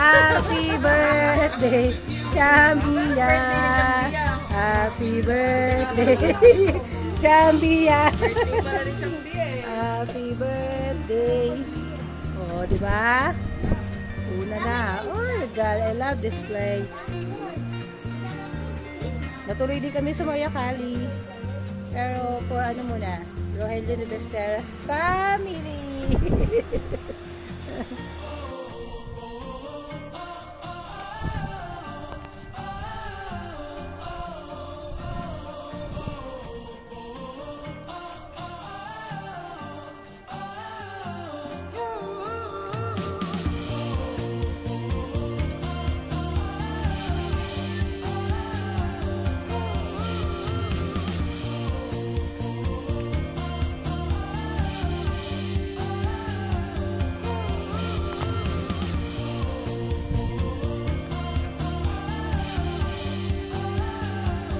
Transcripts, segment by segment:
Happy birthday, Chambia. Happy birthday, Chambia. Happy birthday. Oh, di ba? Una na. Oh my God, I love this place. Natuloy din kami sa Mayakali. Pero for ano muna, Rogelio de Besteras family.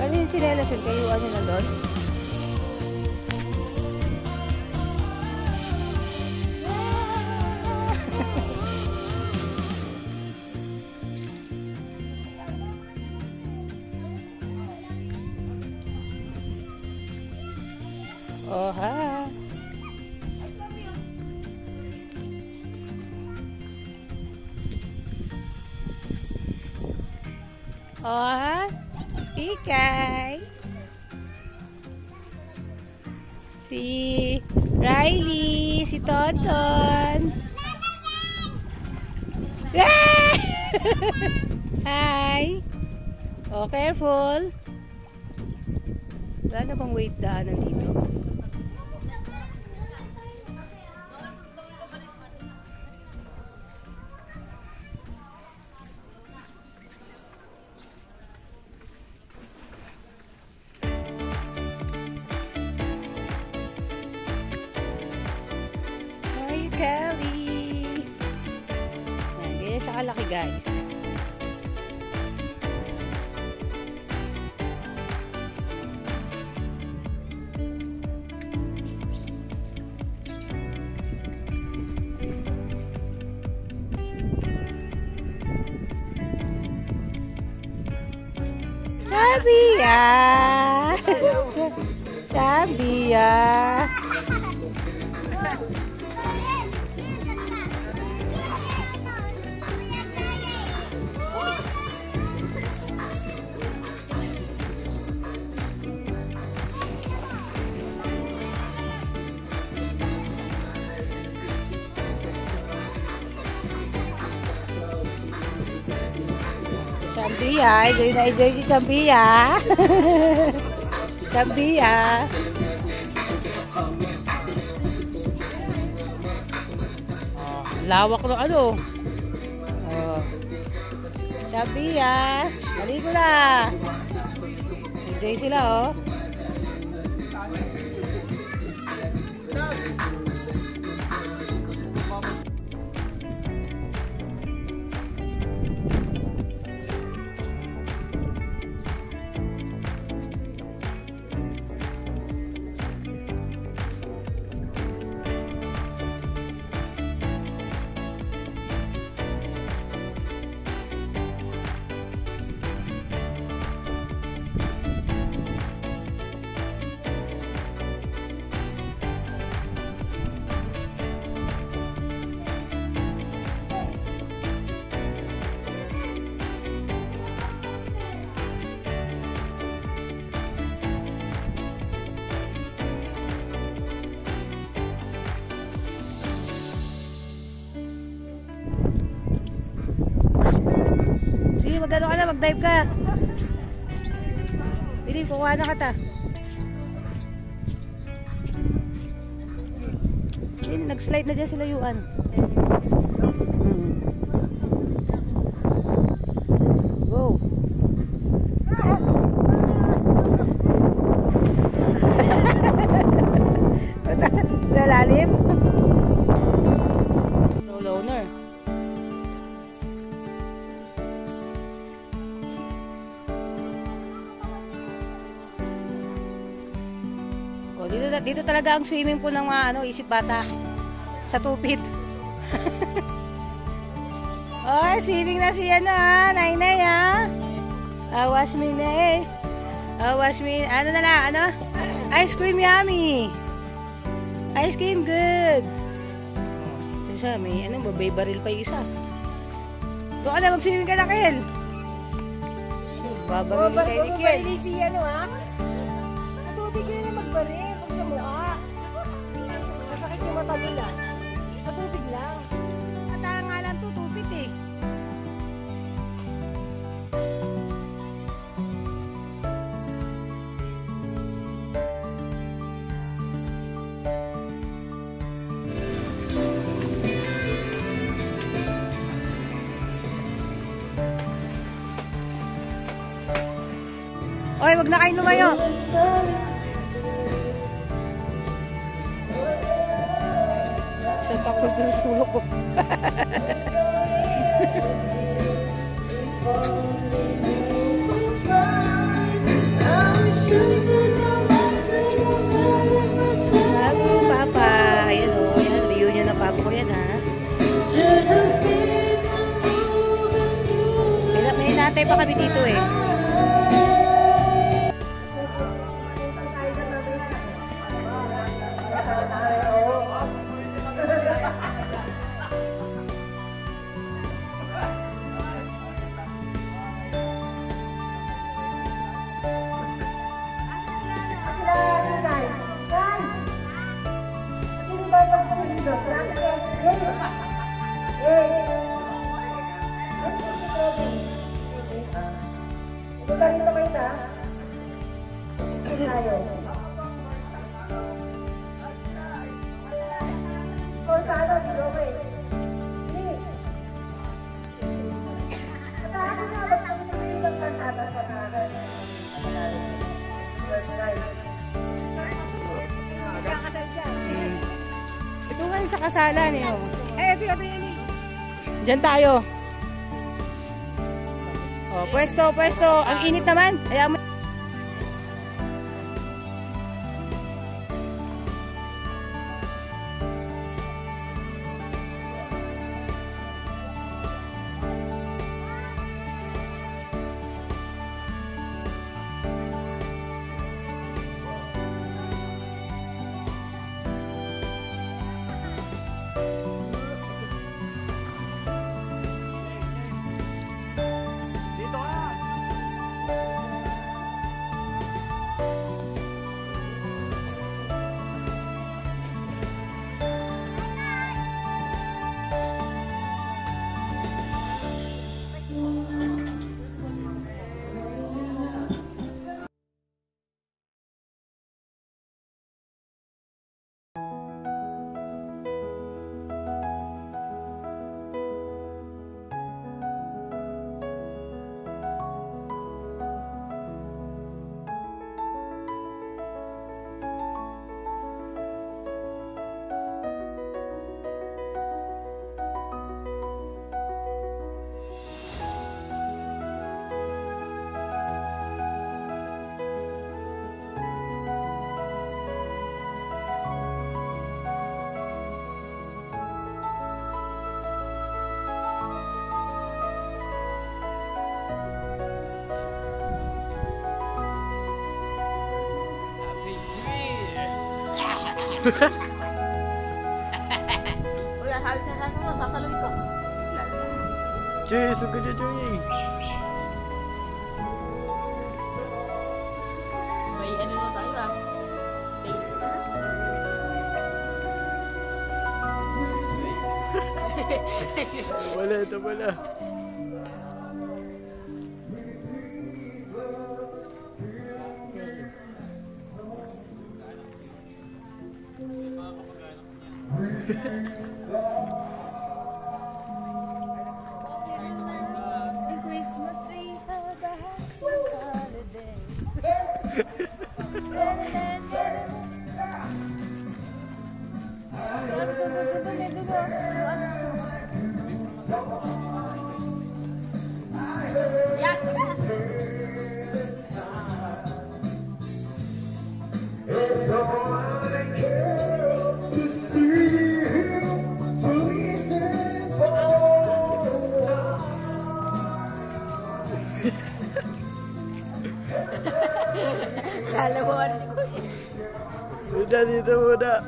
Ano yung chinelas yun? Kayuan nyo na doon? Oh, ha! Oh, ha! Ikay. Si Riley, si Tonton. Hi. Oh, careful. Wala na bang wait daanan dito? Kelly. Ganyan siya kalaki, guys. Chambia. Chambia. Chambia, enjoy na enjoy si Chambia. Chambia. Oh, lawak ng ano. Oh. Chambia, maligo na. Enjoy sila, oh. Sige, magano ka na, mag-dive ka. Hindi, kukuha na ka ta. Hindi, nag-slide na dyan sila Yuan. Wow. Lalalim. Loner. Oh, dito talaga ang swimming pool ng mga isip bata sa tupit. Oy, swimming na si ano ha, Nainay ha. Wash me na eh. Wash me, ano na lang, ano? Ice cream yummy. Ice cream good. Ito siya, may ano, babay baril pa yung isa. Doon ka na, mag-swimming ka na, Kel. Babaril kayo ni Kel. Babaril si ano ha? Sa tubig yun na magbaril, pag sa mukha. Masakit yung mata nila. Sa tubig lang. Mata nga lang to, tupit eh. Oy, wag na kayo lumayo. Sa tapos doon sulok ko. Bago, Papa. Ayan o, yan. Reunion ng Papa ko yan, ha. May natay pa kami dito eh. Ito nga sa kasalan eh. Diyan tayo. Oh, pwesto. Ang init naman. Ayaw mo. Wala, sabi sa natin mo, sasaluin ko. Cuy, suka dia cuy. May ano na tayo ah. Wala, ito wala. The Christmas tree had a happy holiday. It's all I care to see him through Lalawan ko. Muna dito muna.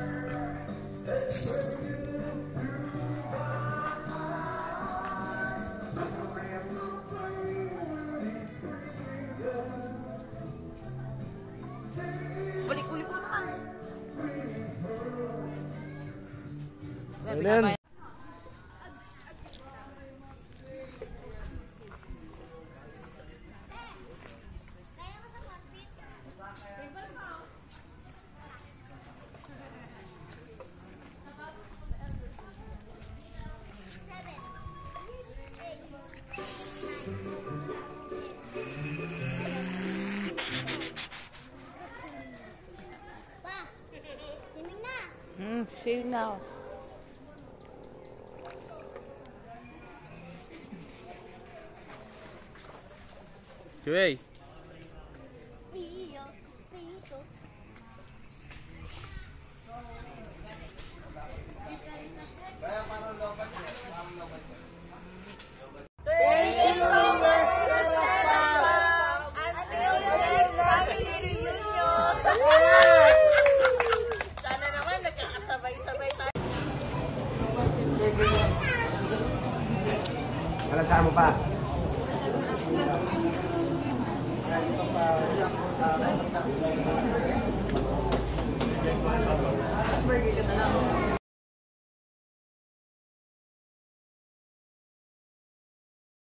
Balik-ulikot lang. Ano yan? See you now. Joey. Alasama mo pa. Cheeseburger ka na lang.